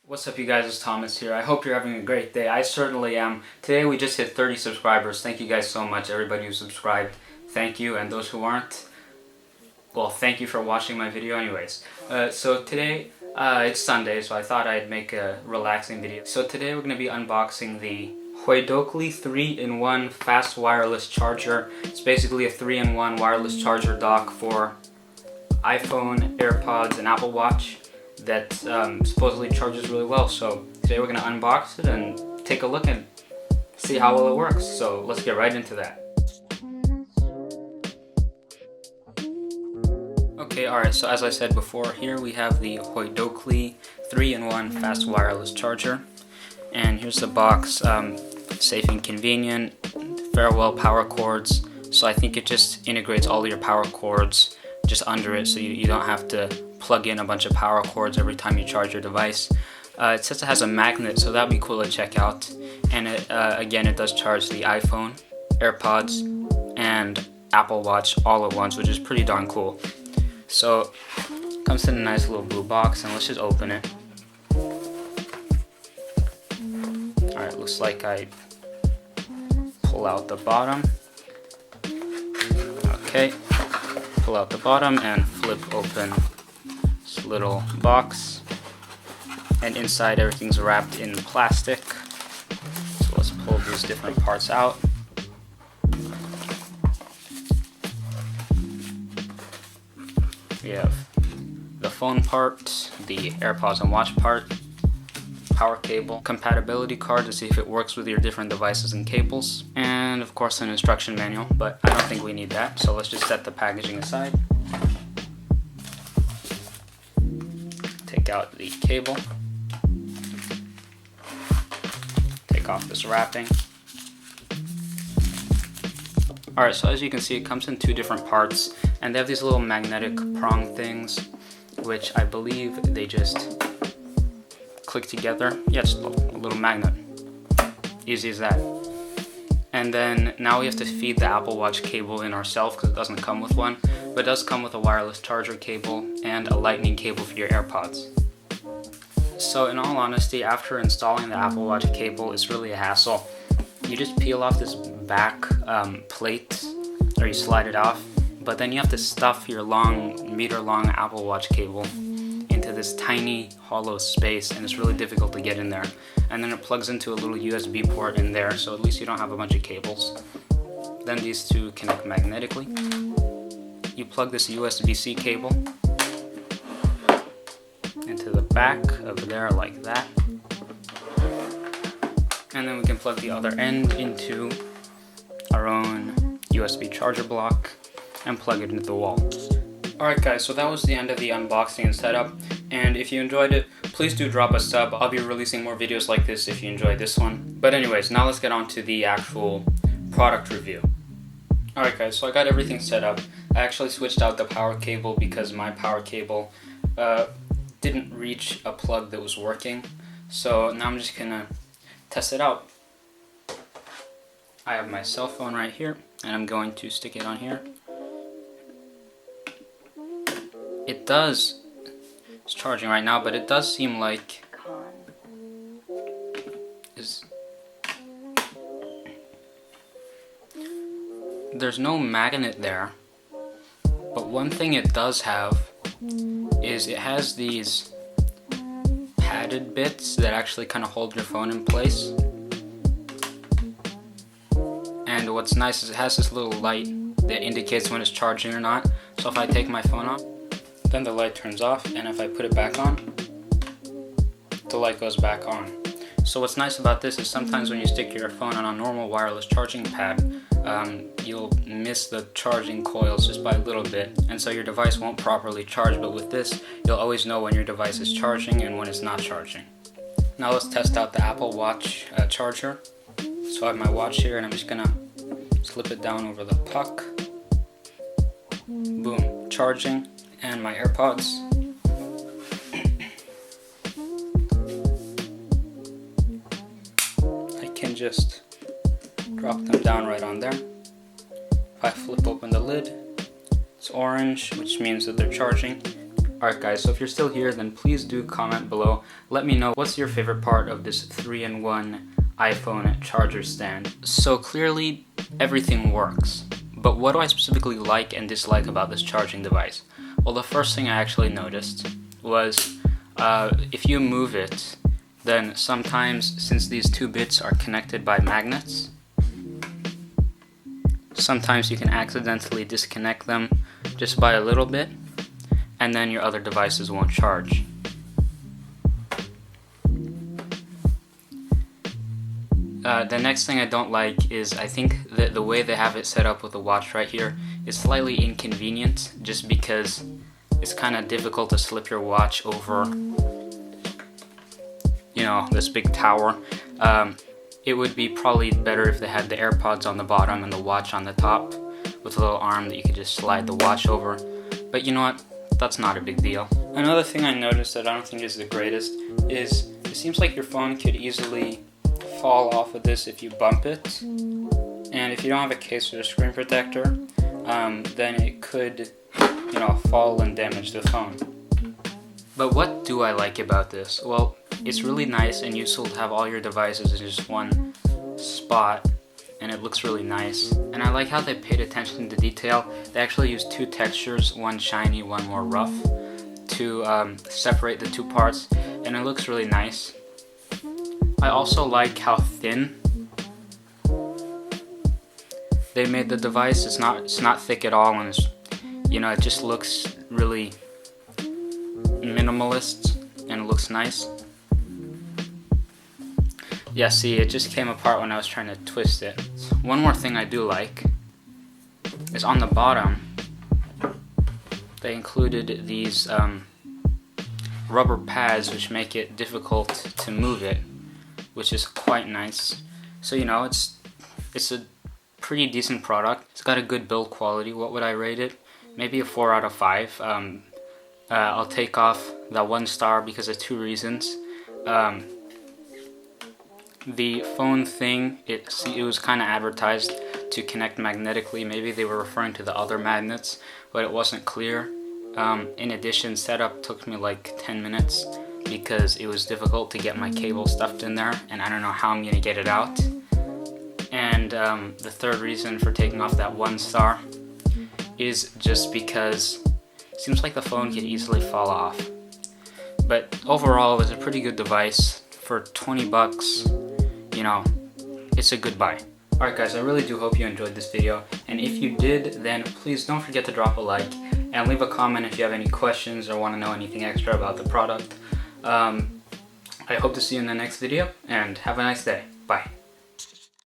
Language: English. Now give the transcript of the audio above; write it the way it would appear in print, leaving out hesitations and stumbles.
What's up you guys, it's Thomas here. I hope you're having a great day. I certainly am. Today we just hit 30 subscribers. Thank you guys so much, everybody who subscribed. Thank you, and those who aren't, well, thank you for watching my video anyways. So today, it's Sunday, so I thought I'd make a relaxing video. So today we're going to be unboxing the Hoidokly 3-in-1 fast wireless charger. It's basically a 3-in-1 wireless charger dock for iPhone, AirPods, and Apple Watch that supposedly charges really well. So today we're going to unbox it and take a look and see how well it works. So let's get right into that. Okay, alright, so as I said before, here we have the Hoidokly 3-in-1 fast wireless charger. And here's the box, safe and convenient, farewell power cords. So I think it just integrates all your power cords just under it, so you don't have to plug in a bunch of power cords every time you charge your device. It says it has a magnet, so that'd be cool to check out. And again, it does charge the iPhone, AirPods, and Apple Watch all at once, which is pretty darn cool. So it comes in a nice little blue box, and let's just open it. Alright, looks like I pull out the bottom. Okay, pull out the bottom and flip open this little box, and inside everything's wrapped in plastic. So let's pull these different parts out. We have the phone part, the AirPods and watch part, power cable, compatibility card to see if it works with your different devices and cables, and of course an instruction manual, but I don't think we need that, so let's just set the packaging aside. Take out the cable, take off this wrapping. Alright, so as you can see, it comes in two different parts, and they have these little magnetic prong things, which I believe they just click together. Yeah, just a little magnet. Easy as that. And then now we have to feed the Apple Watch cable in ourselves because it doesn't come with one, but it does come with a wireless charger cable and a lightning cable for your AirPods. So in all honesty, after installing the Apple Watch cable, it's really a hassle. You just peel off this back plate, or you slide it off, but then you have to stuff your meter-long Apple Watch cable into this tiny hollow space, and it's really difficult to get in there. And then it plugs into a little USB port in there, so at least you don't have a bunch of cables. Then these two connect magnetically. You plug this USB-C cable into the back over there like that. And then we can plug the other end into our own USB charger block and plug it into the wall. Alright guys, so that was the end of the unboxing and setup, and if you enjoyed it, please do drop a sub. I'll be releasing more videos like this if you enjoyed this one. But anyways, now let's get on to the actual product review. Alright guys, so I got everything set up. I actually switched out the power cable because my power cable didn't reach a plug that was working. So now I'm just gonna test it out. I have my cell phone right here, and I'm going to stick it on here. It's charging right now, but it does seem like there's no magnet there, but one thing it does have is it has these padded bits that actually kind of hold your phone in place. And what's nice is it has this little light that indicates when it's charging or not. So if I take my phone off, then the light turns off, and if I put it back on, the light goes back on. So what's nice about this is sometimes when you stick your phone on a normal wireless charging pad, you'll miss the charging coils just by a little bit, and so your device won't properly charge, but with this, you'll always know when your device is charging and when it's not charging. Now let's test out the Apple Watch charger. So I have my watch here, and I'm just gonna slip it down over the puck. Boom, charging. And my AirPods. I can just drop them down right on there. If I flip open the lid, it's orange, which means that they're charging. Alright guys, so if you're still here, then please do comment below. Let me know what's your favorite part of this 3-in-1 iPhone charger stand. So clearly everything works, but what do I specifically like and dislike about this charging device? Well, the first thing I actually noticed was if you move it, then sometimes, since these two bits are connected by magnets, sometimes you can accidentally disconnect them just by a little bit, and then your other devices won't charge. The next thing I don't like is I think that the way they have it set up with the watch right here is slightly inconvenient, just because it's kind of difficult to slip your watch over, you know, this big tower. It would be probably better if they had the AirPods on the bottom and the watch on the top with a little arm that you could just slide the watch over. But you know what? That's not a big deal. Another thing I noticed that I don't think is the greatest is it seems like your phone could easily fall off of this if you bump it. And if you don't have a case or a screen protector, then it could, you know, fall and damage the phone. But what do I like about this? Well, it's really nice and useful to have all your devices in just one spot, and it looks really nice. And I like how they paid attention to detail. They actually used two textures, one shiny, one more rough, to separate the two parts, and it looks really nice. I also like how thin they made the device. It's not thick at all, and it's, you know, it just looks really minimalist and it looks nice. Yeah, see, it just came apart when I was trying to twist it. One more thing I do like is on the bottom they included these rubber pads which make it difficult to move it, which is quite nice. So, you know, it's a pretty decent product. It's got a good build quality. What would I rate it? Maybe a 4 out of 5. I'll take off that 1 star because of 2 reasons. The phone thing, it was kind of advertised to connect magnetically. Maybe they were referring to the other magnets, but it wasn't clear. In addition, setup took me like 10 minutes because it was difficult to get my cable stuffed in there, and I don't know how I'm gonna get it out. And the third reason for taking off that 1 star is just because it seems like the phone could easily fall off. But overall, it's a pretty good device. For 20 bucks, you know, it's a good buy. Alright guys, I really do hope you enjoyed this video, and if you did, then please don't forget to drop a like and leave a comment if you have any questions or want to know anything extra about the product. I hope to see you in the next video, and have a nice day. Bye.